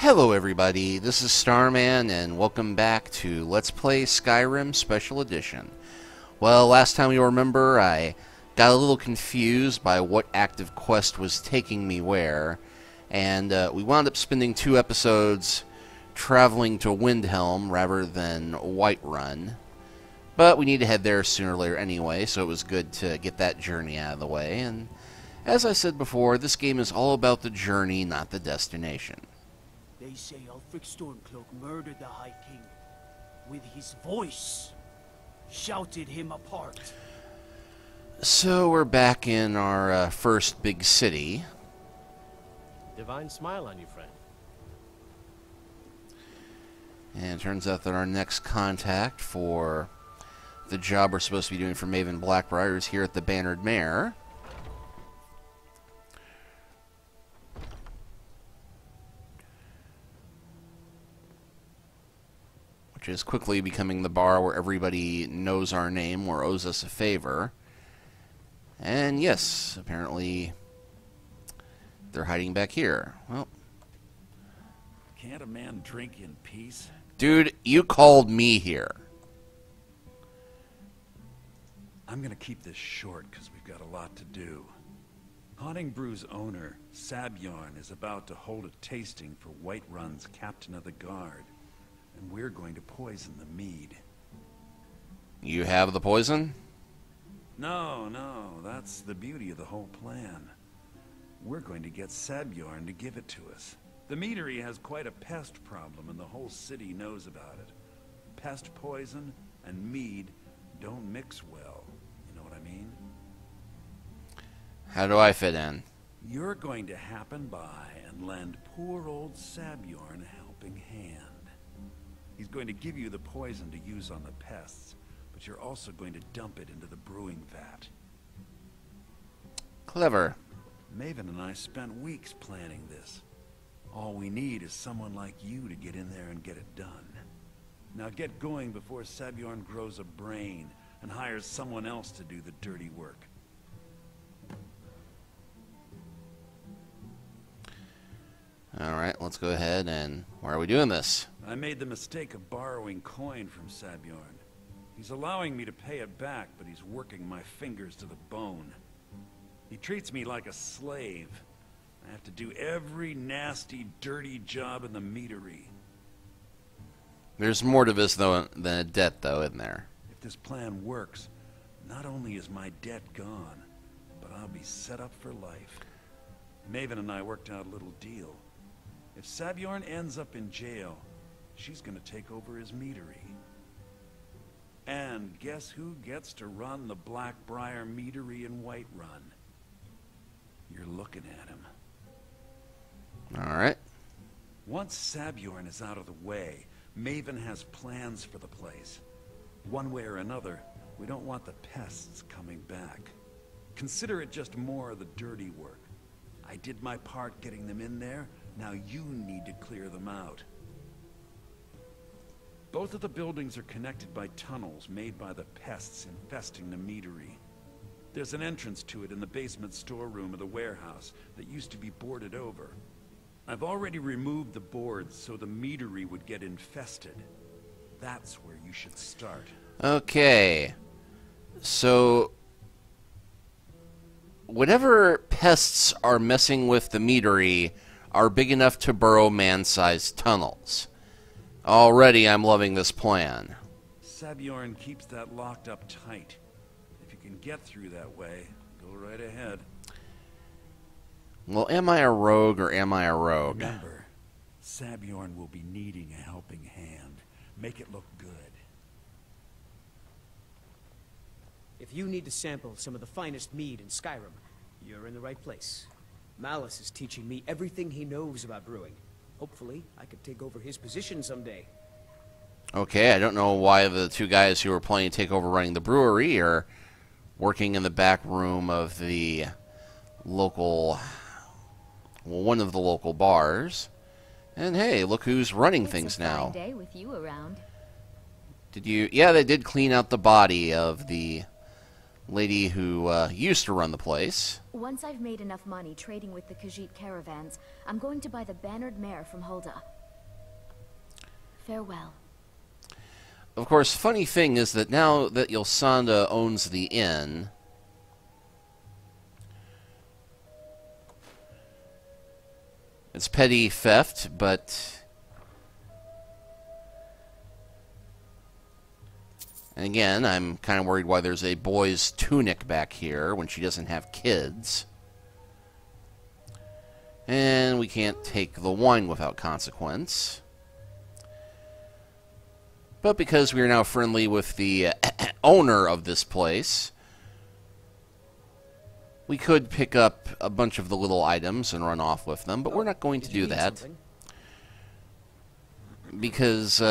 Hello everybody, this is Starman, and welcome back to Let's Play Skyrim Special Edition. Well, last time you'll remember, I got a little confused by what active quest was taking me where, and we wound up spending 2 episodes traveling to Windhelm rather than Whiterun. But we need to head there sooner or later anyway, so it was good to get that journey out of the way, and as I said before, this game is all about the journey, not the destination. They say Ulfric Stormcloak murdered the High King. With his voice, shouted him apart. So we're back in our first big city. Divine smile on you, friend. And it turns out that our next contact for the job we're supposed to be doing for Maven Blackbriar is here at the Bannered Mare. Which is quickly becoming the bar where everybody knows our name or owes us a favor. And yes, apparently they're hiding back here. Well, can't a man drink in peace? Dude, you called me here. I'm gonna keep this short because we've got a lot to do. Haunting Brew's owner, Sabjorn, is about to hold a tasting for Whiterun's captain of the guard. And we're going to poison the mead. You have the poison? No, that's the beauty of the whole plan. We're going to get Sabjorn to give it to us. The meadery has quite a pest problem and the whole city knows about it. Pest poison and mead don't mix well. You know what I mean? How do I fit in? You're going to happen by and lend poor old Sabjorn a helping hand. He's going to give you the poison to use on the pests, but you're also going to dump it into the brewing vat. Clever. Maven and I spent weeks planning this. All we need is someone like you to get in there and get it done. Now get going before Sabjorn grows a brain and hires someone else to do the dirty work. Alright, let's go ahead and... Why are we doing this? I made the mistake of borrowing coin from Sabjorn. He's allowing me to pay it back, but he's working my fingers to the bone. He treats me like a slave. I have to do every nasty, dirty job in the meadery. There's more to this though than a debt, though, isn't there? If this plan works, not only is my debt gone, but I'll be set up for life. Maven and I worked out a little deal. If Sabjorn ends up in jail, she's gonna take over his meadery. And guess who gets to run the Blackbriar Meadery in Whiterun? You're looking at him. Alright. Once Sabjorn is out of the way, Maven has plans for the place. One way or another, we don't want the pests coming back. Consider it just more of the dirty work. I did my part getting them in there, now you need to clear them out. Both of the buildings are connected by tunnels made by the pests infesting the meadery. There's an entrance to it in the basement storeroom of the warehouse that used to be boarded over. I've already removed the boards so the meadery would get infested. That's where you should start. Okay. So... whatever pests are messing with the meadery are big enough to burrow man-sized tunnels. Already I'm loving this plan. Sabjorn keeps that locked up tight. If you can get through that way, go right ahead. Well, am I a rogue or am I a rogue? Remember, Sabjorn will be needing a helping hand. Make it look good. If you need to sample some of the finest mead in Skyrim, you're in the right place. Malice is teaching me everything he knows about brewing. Hopefully, I could take over his position someday. Okay, I don't know why the 2 guys who were planning to take over running the brewery are working in the back room of the local... well, one of the local bars. And hey, look who's running things now. It's a fine day with you around. Did you... yeah, they did clean out the body of the lady who used to run the place. Once I've made enough money trading with the Khajiit caravans, I'm going to buy the bannered mare from Hulda. Farewell. Of course, funny thing is that now that Yolsanda owns the inn, it's petty theft, but... And again, I'm kind of worried why there's a boy's tunic back here when she doesn't have kids. And we can't take the wine without consequence. But because we are now friendly with the owner of this place, we could pick up a bunch of the little items and run off with them, but we're not going to do that. Because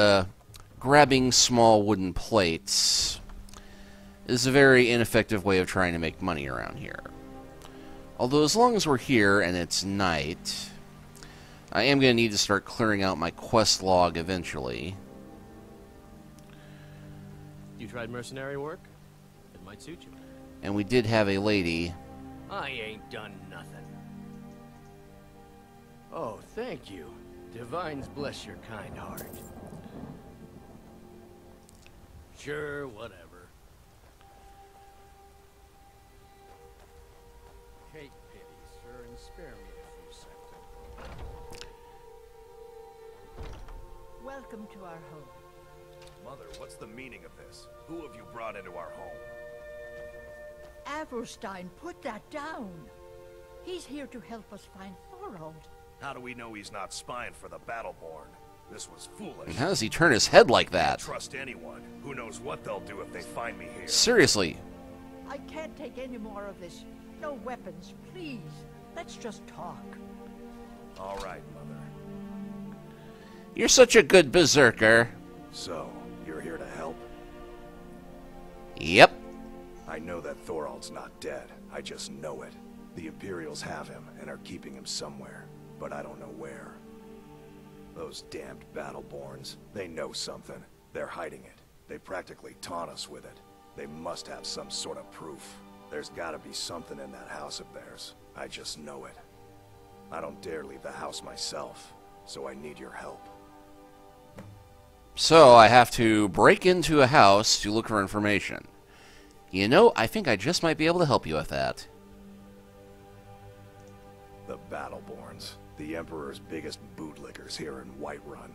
grabbing small wooden plates is a very ineffective way of trying to make money around here. Although as long as we're here and it's night, I am going to need to start clearing out my quest log eventually. You tried mercenary work? It might suit you. And we did have a lady. I ain't done nothing. Oh, thank you. Divines bless your kind heart. Sure, whatever. Take pity, sir, and spare me a few seconds. Welcome to our home. Mother, what's the meaning of this? Who have you brought into our home? Avril Stein, put that down. He's here to help us find Thorold. How do we know he's not spying for the Battleborn? This was foolish. How does he turn his head like that? Trust anyone. Who knows what they'll do if they find me here? Seriously. I can't take any more of this. No weapons, please. Let's just talk. All right, Mother. You're such a good berserker. So, you're here to help? Yep. I know that Thorold's not dead. I just know it. The Imperials have him and are keeping him somewhere, but I don't know where. Those damned Battleborns, they know something. They're hiding it. They practically taunt us with it. They must have some sort of proof. There's gotta be something in that house of theirs. I just know it. I don't dare leave the house myself, so I need your help. So I have to break into a house to look for information. You know, I think I just might be able to help you with that. The Battleborns, the Emperor's biggest bootlickers here in Whiterun.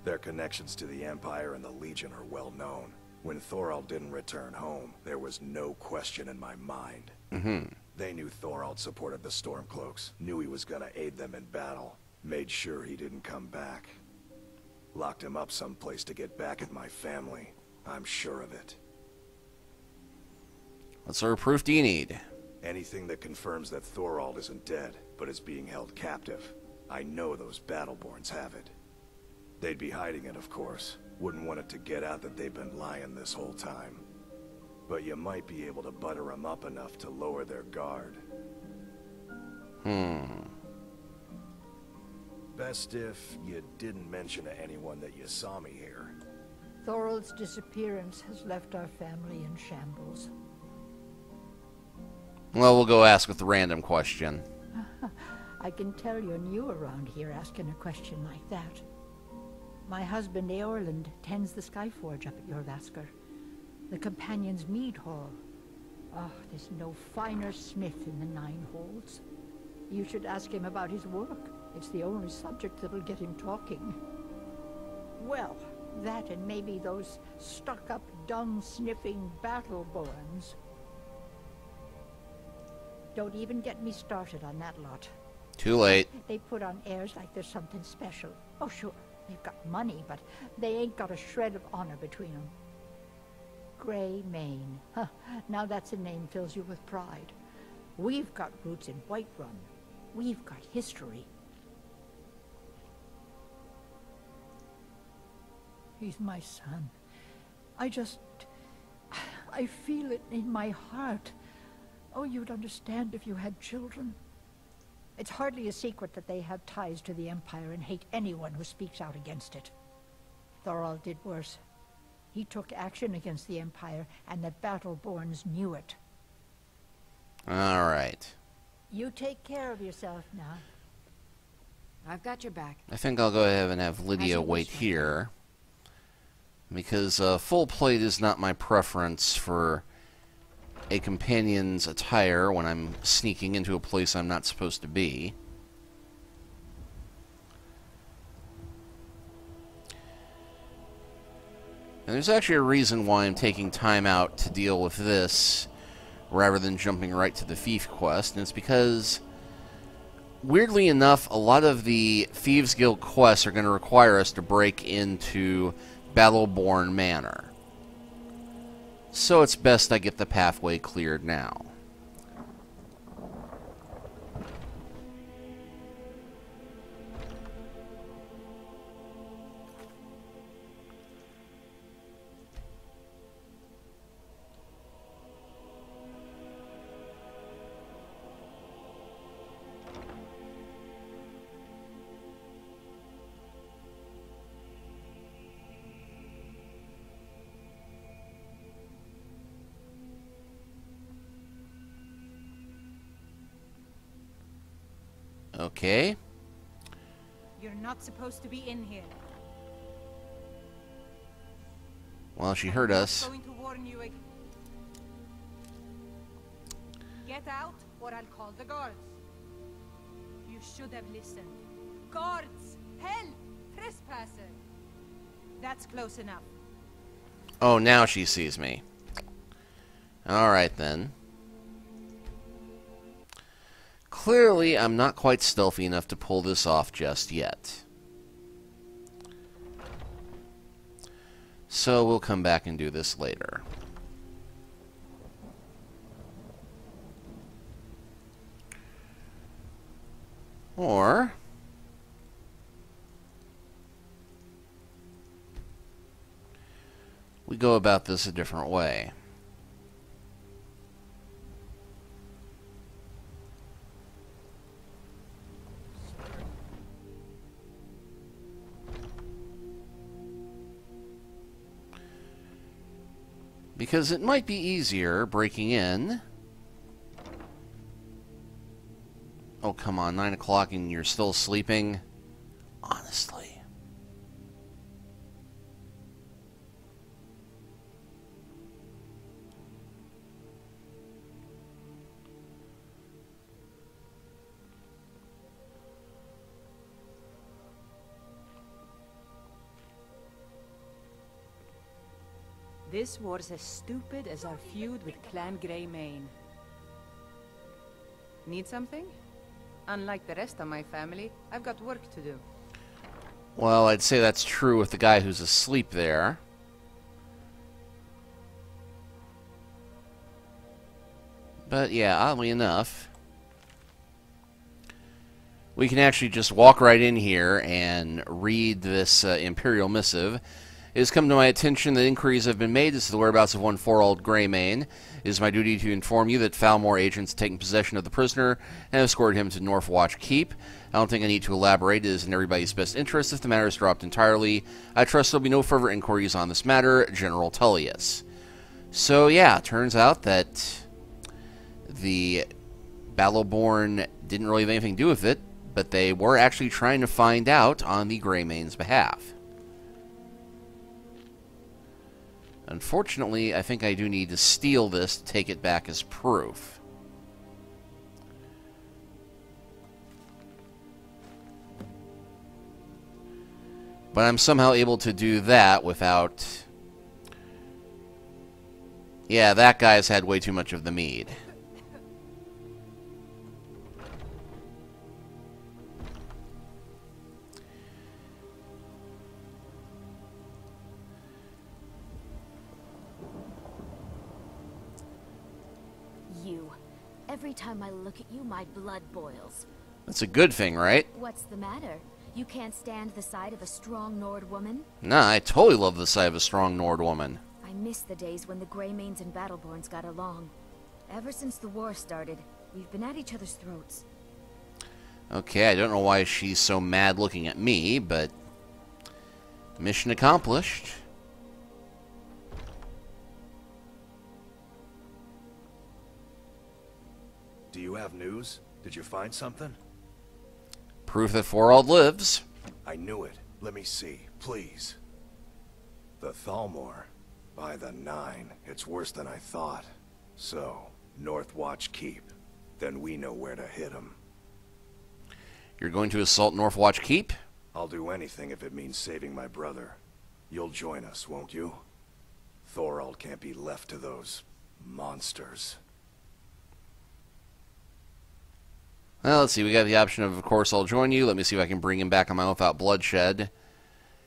Their connections to the Empire and the Legion are well known. When Thorold didn't return home, there was no question in my mind. They knew Thorold supported the Stormcloaks, knew he was gonna aid them in battle, made sure he didn't come back. Locked him up someplace to get back at my family. I'm sure of it. What sort of proof do you need? Anything that confirms that Thorold isn't dead, but is being held captive. I know those Battleborns have it. They'd be hiding it, of course. Wouldn't want it to get out that they've been lying this whole time. But you might be able to butter them up enough to lower their guard. Best if you didn't mention to anyone that you saw me here. Thorold's disappearance has left our family in shambles. Well, we'll go ask with a random question. I can tell you're new around here asking a question like that. My husband Eorland tends the Skyforge up at Jorvaskr, the Companion's Mead Hall. Oh, there's no finer smith in the Nine Halls. You should ask him about his work. It's the only subject that'll get him talking. Well, that and maybe those stuck-up, dung-sniffing Battleborns. Don't even get me started on that lot. Too late. They put on airs like there's something special. Oh, sure, they've got money, but they ain't got a shred of honor between them. Grey Mane. Huh, now that's a name fills you with pride. We've got roots in Whiterun. We've got history. He's my son. I feel it in my heart. Oh, you'd understand if you had children. It's hardly a secret that they have ties to the Empire and hate anyone who speaks out against it. Thorold did worse. He took action against the Empire, and the Battleborns knew it. Alright. You take care of yourself now. I've got your back. I think I'll go ahead and have Lydia wait here. Because full plate is not my preference for a companion's attire when I'm sneaking into a place I'm not supposed to be. And there's actually a reason why I'm taking time out to deal with this rather than jumping right to the thief quest, and it's because, weirdly enough, a lot of the Thieves Guild quests are going to require us to break into Battleborn Manor. So it's best I get the pathway cleared now. Okay. You're not supposed to be in here. Well, she heard us. I'm going to warn you again. Get out, or I'll call the guards. You should have listened. Guards! Help! Trespasser! That's close enough. Oh, now she sees me. Alright then. Clearly, I'm not quite stealthy enough to pull this off just yet. So we'll come back and do this later. Or we go about this a different way. Because it might be easier breaking in. Oh, come on, 9 o'clock and you're still sleeping? Honestly. This war's as stupid as our feud with Clan Greymane. Need something? Unlike the rest of my family, I've got work to do. Well, I'd say that's true with the guy who's asleep there. But yeah, oddly enough, we can actually just walk right in here and read this Imperial missive. It has come to my attention that inquiries have been made as to the whereabouts of one 4-old Greymane. It is my duty to inform you that Falmore agents have taken possession of the prisoner and have escorted him to Northwatch Keep. I don't think I need to elaborate. It is in everybody's best interest if the matter is dropped entirely. I trust there will be no further inquiries on this matter. General Tullius. So yeah, turns out that the Battleborn didn't really have anything to do with it, but they were actually trying to find out on the Greymane's behalf. Unfortunately, I think I do need to steal this to take it back as proof. But I'm somehow able to do that without... Yeah, that guy's had way too much of the mead. Every time I look at you, my blood boils. That's a good thing, right? What's the matter? You can't stand the sight of a strong Nord woman? Nah, I totally love the sight of a strong Nord woman. I miss the days when the Greymanes and Battleborns got along. Ever since the war started, we've been at each other's throats. Okay, I don't know why she's so mad looking at me, but... mission accomplished. Do you have news? Did you find something? Proof that Thorald lives. I knew it. Let me see, please. The Thalmor. By the 9, it's worse than I thought. So, Northwatch Keep. Then we know where to hit him. You're going to assault Northwatch Keep? I'll do anything if it means saving my brother. You'll join us, won't you? Thorald can't be left to those monsters. Well, let's see. We got the option of course, I'll join you. Let me see if I can bring him back on my own without bloodshed.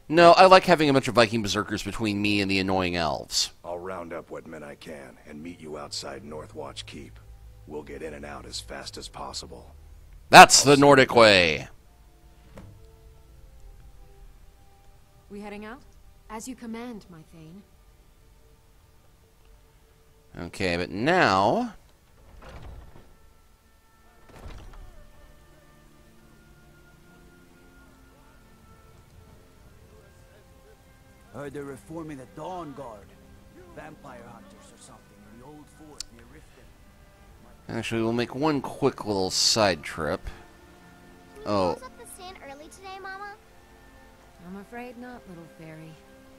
No, I like having a bunch of Viking berserkers between me and the annoying elves. I'll round up what men I can and meet you outside Northwatch Keep. We'll get in and out as fast as possible. That's the Nordic way. We heading out? As you command, my Thane. Okay, but now... Heard they're reforming the Dawn Guard. Vampire hunters or something in the old fort near Riften. Actually, we'll make one quick little side trip. Oh. Close up the stand early today, Mama? I'm afraid not, little fairy.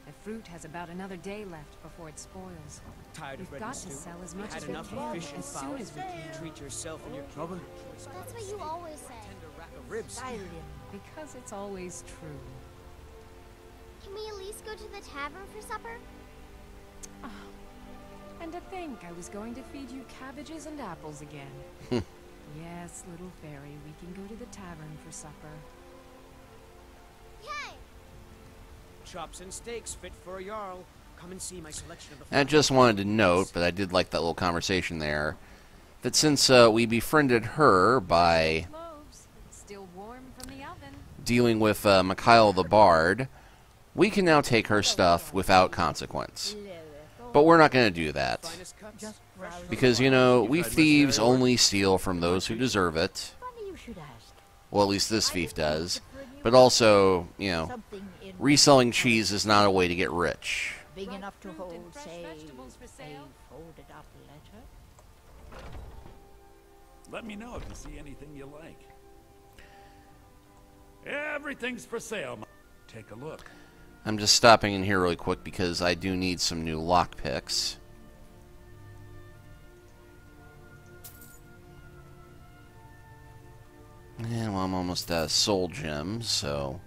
The fruit has about another day left before it spoils. Tired of We've bread got and to stew? sell as much Had as we enough can of fish and as soon fowl? as we can. Treat yourself and your Trouble? That's what you always say. tender rack of ribs. Skyrim. Because it's always true. Can we at least go to the tavern for supper? And to think I was going to feed you cabbages and apples again. Yes, little fairy, we can go to the tavern for supper. Yay! Chops and steaks fit for a jarl. Come and see my selection of the I just wanted to note, but I did like that little conversation there, that since we befriended her by Loaves, still warm from the oven. dealing with Mikhail the Bard, we can now take her stuff without consequence. But we're not going to do that. finest cuts. Just browse. Because, you know, we thieves only steal from those who deserve it. Funny you should ask. Well, at least this thief does. But also, you know, Something in reselling cheese is not a way to get rich. big enough to Fruit hold, and fresh say, vegetables for a sale? folded up letter. Let me know if you see anything you like. Everything's for sale. Take a look. I'm just stopping in here really quick because I do need some new lockpicks. And well, I'm almost out of soul gems, so...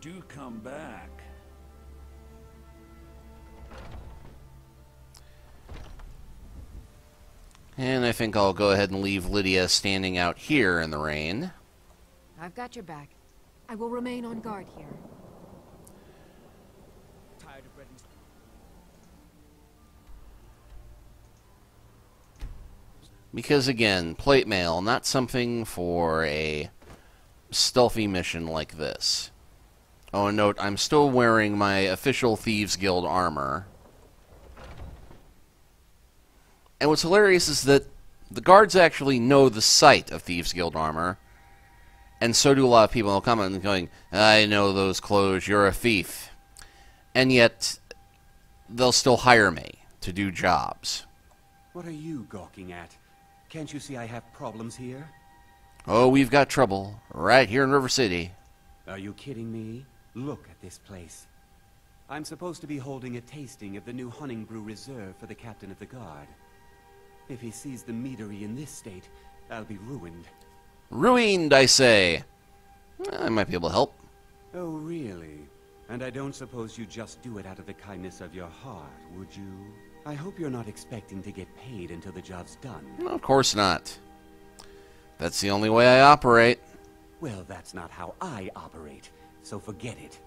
Do come back. And I think I'll go ahead and leave Lydia standing out here in the rain. I've got your back. I will remain on guard here. Tired of bread and stew. Because again, plate mail, not something for a stealthy mission like this. Oh, and note, I'm still wearing my official Thieves Guild armor. And what's hilarious is that the guards actually know the sight of Thieves Guild armor, and so do a lot of people. They'll comment and going, I know those clothes, you're a thief. And yet, they'll still hire me to do jobs. What are you gawking at? Can't you see I have problems here? Oh, we've got trouble, right here in River City. Are you kidding me? Look at this place. I'm supposed to be holding a tasting of the new hunting brew reserve for the captain of the guard. If he sees the meadery in this state, I'll be ruined. Ruined, I say. I might be able to help. Oh, really? And I don't suppose you just do it out of the kindness of your heart, would you? I hope you're not expecting to get paid until the job's done. No, of course not. That's the only way I operate. Well, that's not how I operate, so forget it.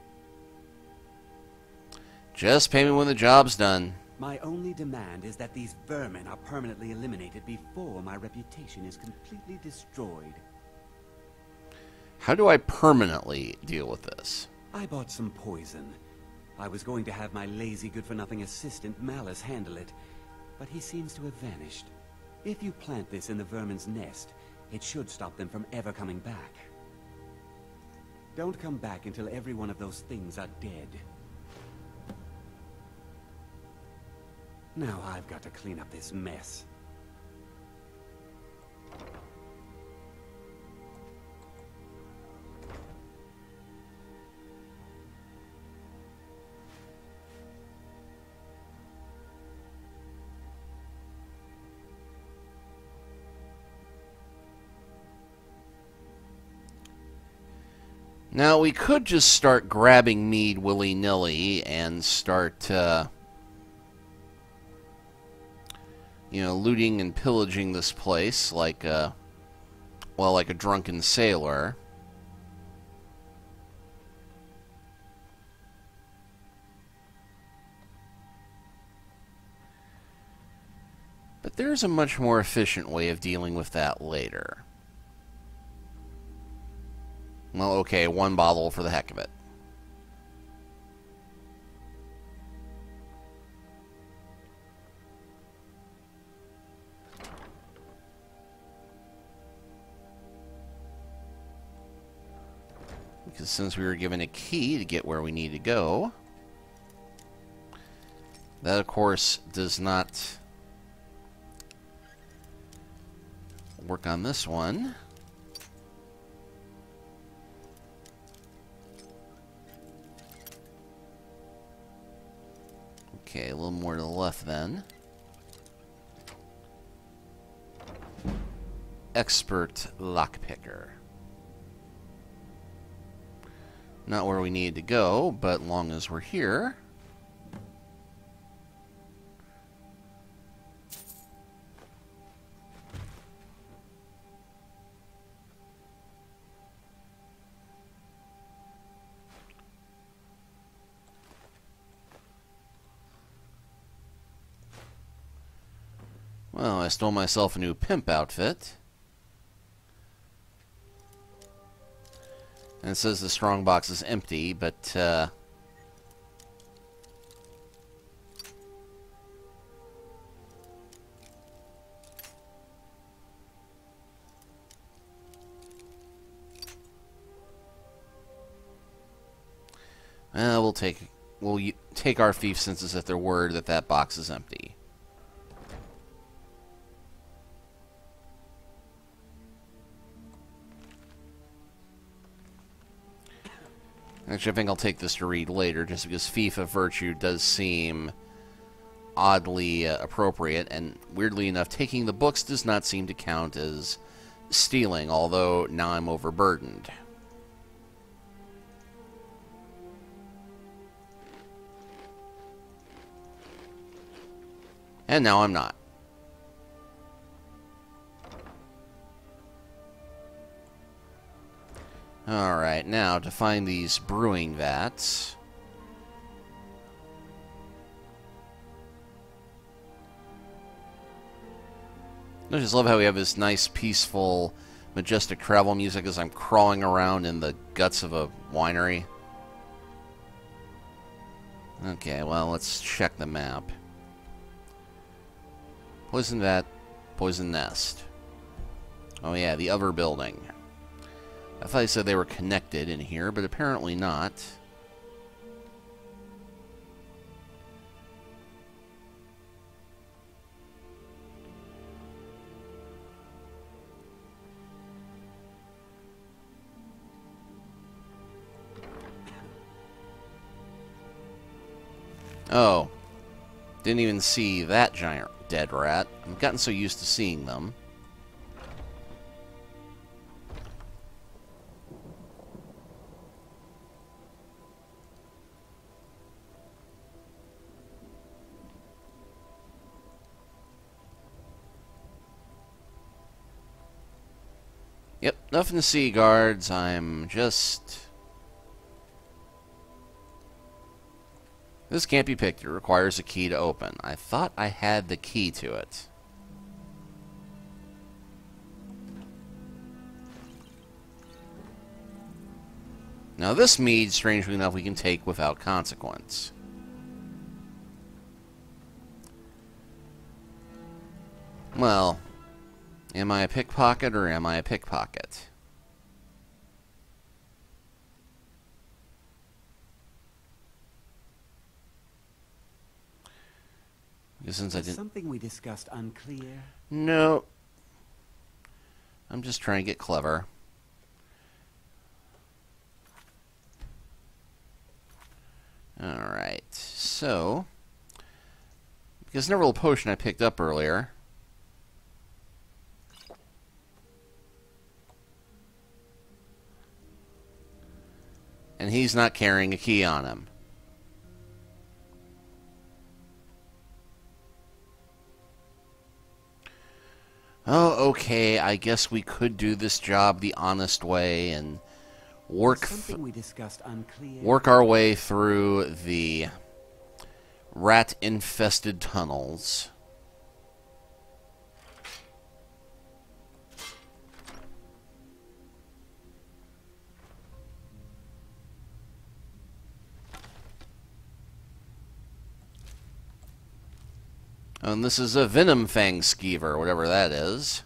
Just pay me when the job's done. My only demand is that these vermin are permanently eliminated before my reputation is completely destroyed. How do I permanently deal with this? I bought some poison. I was going to have my lazy good-for-nothing assistant Malice handle it, but he seems to have vanished. If you plant this in the vermin's nest, it should stop them from ever coming back. Don't come back until every one of those things are dead. Now I've got to clean up this mess. Now, we could just start grabbing mead willy-nilly and start, looting and pillaging this place like a drunken sailor. But there's a much more efficient way of dealing with that later. Well, okay, one bottle for the heck of it. Because since we were given a key to get where we need to go, that, of course, does not work on this one. Okay, a little more to the left then. Expert lockpicker. Not where we need to go, but long as we're here. Well, I stole myself a new pimp outfit. And it says the strong box is empty, but, we'll take our thief senses at their word that that box is empty. Actually, I think I'll take this to read later, just because Thief of Virtue does seem oddly appropriate, and weirdly enough, taking the books does not seem to count as stealing, although now I'm overburdened. And now I'm not. Alright, now to find these brewing vats. I just love how we have this nice, peaceful, majestic travel music as I'm crawling around in the guts of a winery. Okay, well, let's check the map. Poison vat, poison nest. Oh yeah, the other building. I thought I said they were connected in here, but apparently not. Oh. Didn't even see that giant dead rat. I've gotten so used to seeing them. Yep, nothing to see, guards. I'm just... This can't be picked. It requires a key to open. I thought I had the key to it. Now this mead, strangely enough, we can take without consequence. Well... Am I a pickpocket or am I a pickpocket? Since I didn't... Something we discussed unclear? No. I'm just trying to get clever. Alright, so... Because never a potion I picked up earlier. And he's not carrying a key on him. Oh, okay, I guess we could do this job the honest way and work our way through the rat-infested tunnels. And this is a Venom Fang skeever, whatever that is.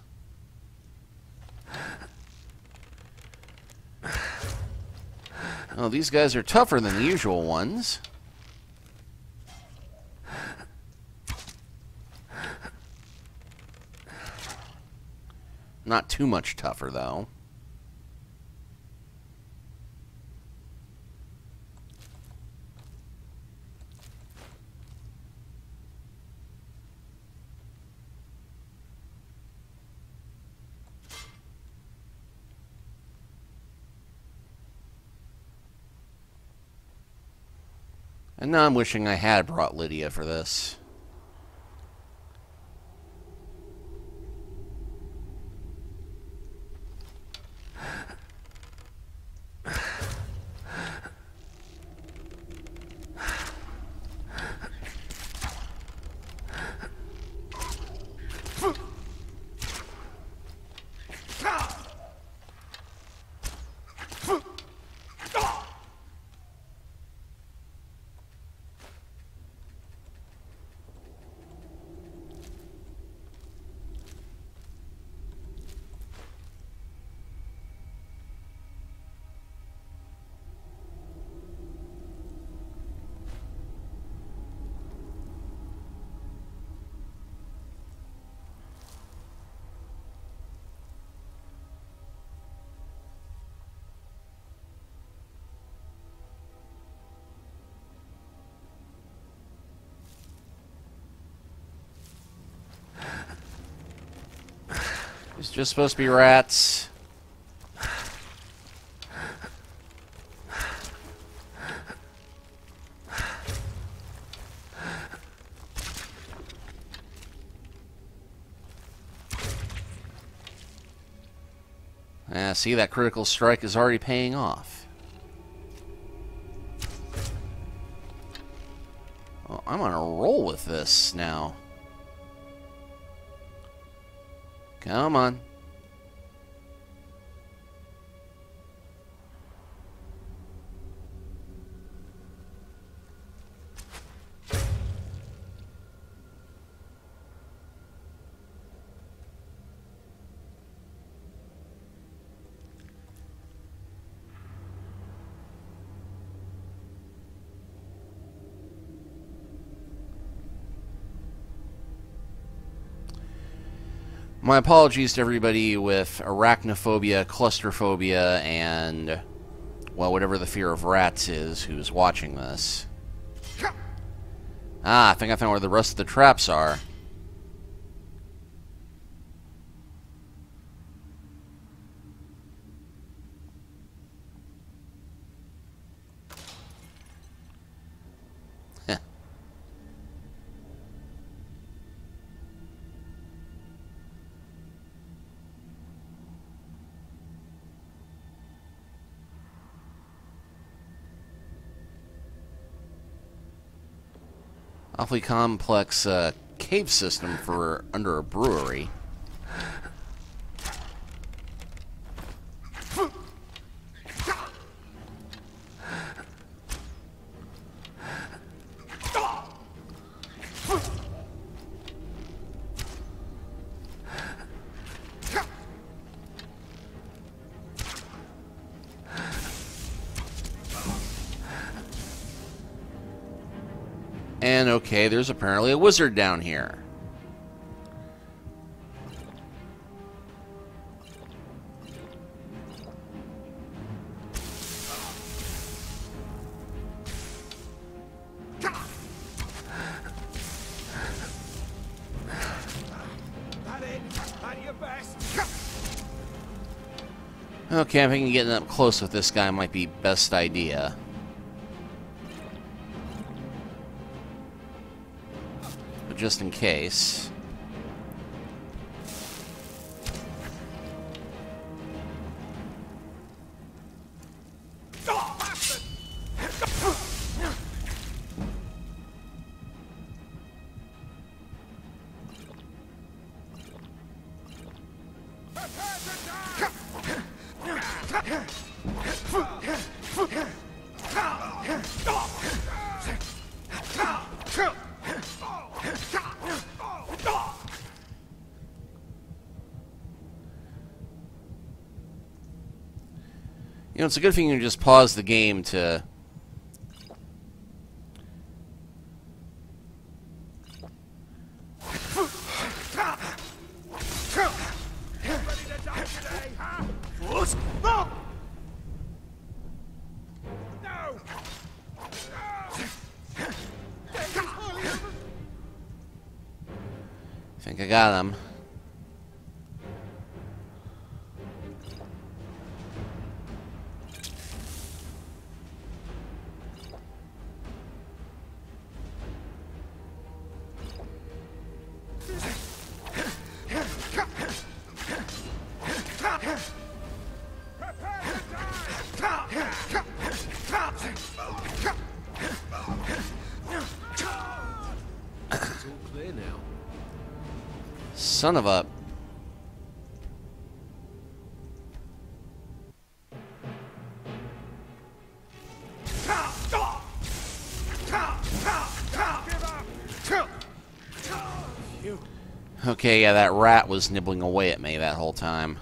Oh, these guys are tougher than the usual ones. Not too much tougher, though. And now I'm wishing I had brought Lydia for this. It's just supposed to be rats. See, that critical strike is already paying off. Oh, I'm on a roll with this now. Come on. My apologies to everybody with arachnophobia, claustrophobia, and, well, whatever the fear of rats is who's watching this. Ah, I think I found where the rest of the traps are. Awfully complex cave system for under a brewery. And okay, there's apparently a wizard down here. Okay, I'm thinking getting up close with this guy might be best idea. But just in case. You know, it's a good thing you can just pause the game to... I think I got him. Son of a... Okay, yeah, that rat was nibbling away at me that whole time.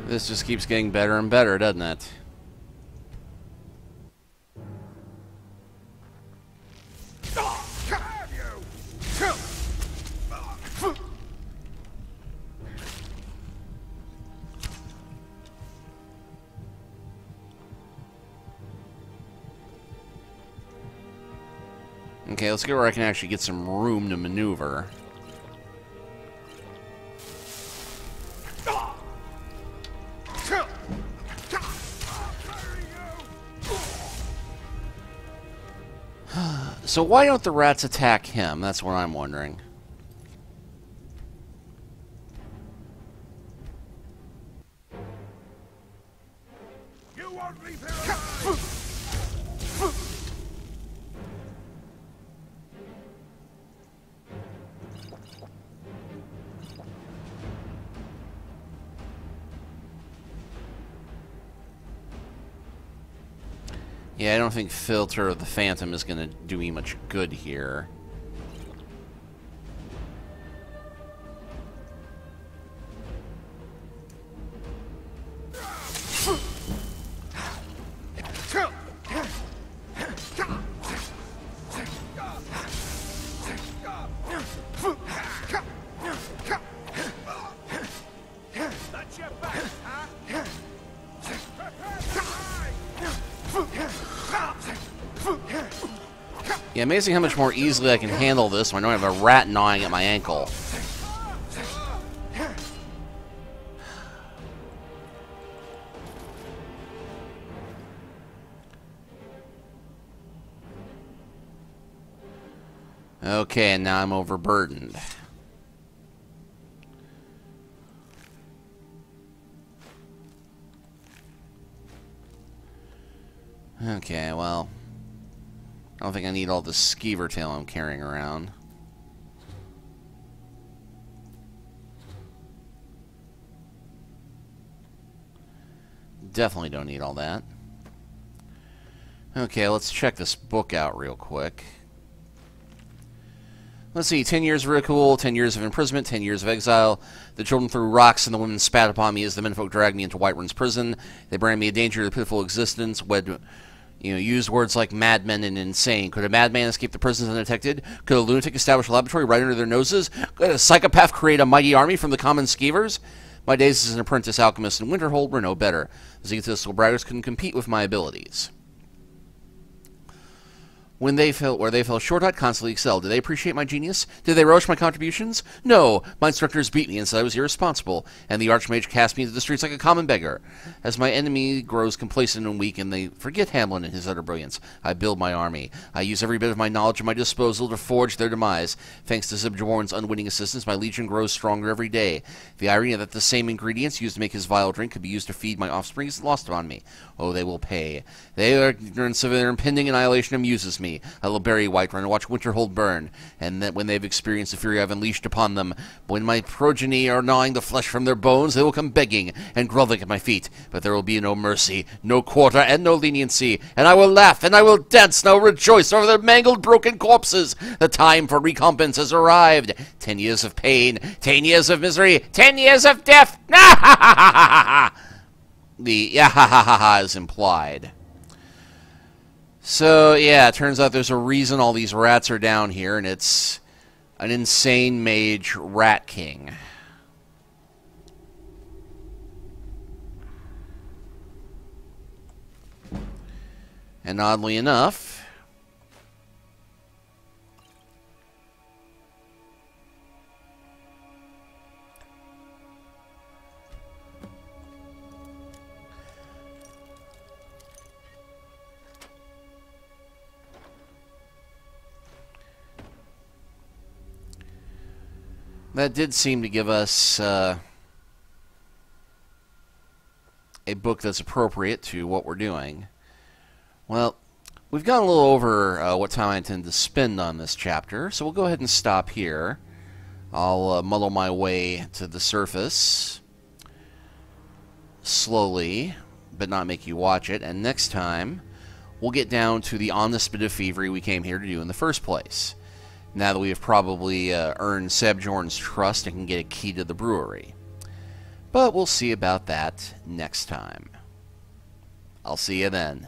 This just keeps getting better and better, doesn't it? Okay, let's go where I can actually get some room to maneuver. So why don't the rats attack him? That's what I'm wondering. You won't leave here alive! Yeah, I don't think Filter of the Phantom is going to do me much good here. Yeah, amazing how much more easily I can handle this when I don't have a rat gnawing at my ankle. Okay, and now I'm overburdened. Okay, well... I don't think I need all the skeever tail I'm carrying around. definitely don't need all that. Okay, let's check this book out real quick. Let's see, 10 years of ridicule, 10 years of imprisonment, 10 years of exile. The children threw rocks and the women spat upon me as the menfolk dragged me into Whiterun's prison. They branded me a danger to the pitiful existence, used words like madmen and insane. Could a madman escape the prisons undetected? Could a lunatic establish a laboratory right under their noses? Could a psychopath create a mighty army from the common skeevers? My days as an apprentice alchemist in Winterhold were no better. Those egotistical braggers couldn't compete with my abilities. Where they fell short, I'd constantly excel. Did they appreciate my genius? Did they relish my contributions? No. My instructors beat me and said I was irresponsible, and the Archmage cast me into the streets like a common beggar. As my enemy grows complacent and weak, and they forget Hamlin and his utter brilliance, I build my army. I use every bit of my knowledge at my disposal to forge their demise. Thanks to Zibjorn's unwitting assistance, my legion grows stronger every day. The irony that the same ingredients used to make his vile drink could be used to feed my offspring is lost upon me. Oh, they will pay. Their ignorance of their impending annihilation amuses me. I will bury Whiterun and watch Winterhold burn, and that when they've experienced the fury I've unleashed upon them, when my progeny are gnawing the flesh from their bones, they will come begging and groveling at my feet. But there will be no mercy, no quarter, and no leniency, and I will laugh, and I will dance, and I will rejoice over their mangled, broken corpses. The time for recompense has arrived. 10 years of pain, 10 years of misery, 10 years of death. The yahahaha is implied. So, yeah, it turns out there's a reason all these rats are down here, and it's an insane mage rat king. And oddly enough, that did seem to give us a book that's appropriate to what we're doing. Well, we've gone a little over what time I intend to spend on this chapter, so we'll go ahead and stop here. I'll muddle my way to the surface slowly, but not make you watch it, and next time we'll get down to the honest bit of thievery we came here to do in the first place. Now that we have probably earned Sebjorn's trust and can get a key to the brewery. But we'll see about that next time. I'll see you then.